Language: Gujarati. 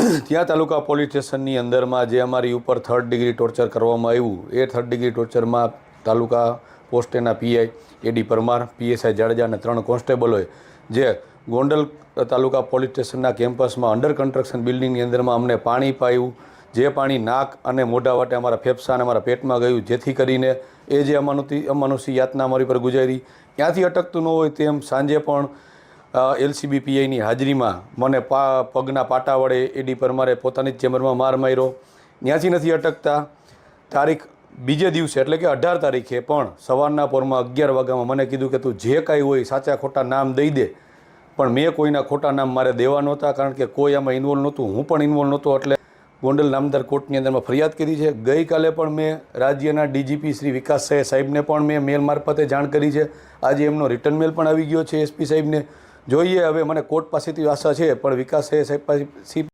ત્યાં તાલુકા પોલીસ સ્ટેશનની અંદરમાં જે અમારી ઉપર 3rd ડિગ્રી ટોર્ચર કરવામાં આવ્યું, એ 3rd ડિગ્રી ટોર્ચરમાં તાલુકા પોસ્ટેના પીઆઈ એડી પરમાર, પીએસઆઈ જાડેજા અને 3 કોન્સ્ટેબલોએ જે ગોંડલ તાલુકા પોલીસ સ્ટેશનના કેમ્પસમાં અંડર કન્સ્ટ્રક્શન બિલ્ડિંગની અંદરમાં અમને પાણી પાયું, જે પાણી નાક અને મોઢા વાટે અમારા ફેફસા અને અમારા પેટમાં ગયું, જેથી કરીને એ જે અમાનુષી યાતના અમારી પર ગુજારી. ત્યાંથી અટકતું ન હોય તેમ સાંજે પણ એલસીબી પીઆઈની હાજરીમાં મને પગના પાટા વડે એડી પરમારે પોતાની જ ચેમ્બરમાં માર માર્યો. ત્યાંથી નથી અટકતા તારીખ બીજે દિવસે એટલે કે 18 તારીખે પણ સવારના પોરમાં 11 વાગ્યામાં મને કીધું કે તું જે કાંઈ હોય સાચા ખોટા નામ દઈ દે. પણ મેં કોઈના ખોટા નામ મારે દેવા નહોતા, કારણ કે કોઈ આમાં ઇન્વોલ્વ નહોતું, હું પણ ઇન્વોલ્વ નહોતો. એટલે ગોંડલ નામદાર કોર્ટની અંદરમાં ફરિયાદ કરી છે. ગઈકાલે પણ મેં રાજ્યના ડીજીપી શ્રી વિકાસ સાહેબને પણ મેં મેલ મારફતે જાણ કરી છે. આજે એમનો રિટર્ન મેલ પણ આવી ગયો છે એસપી સાહેબને. જોઈએ હવે, મને કોર્ટ પાસેથી આશા છે, પણ વિકાસ સાહેબ પાસે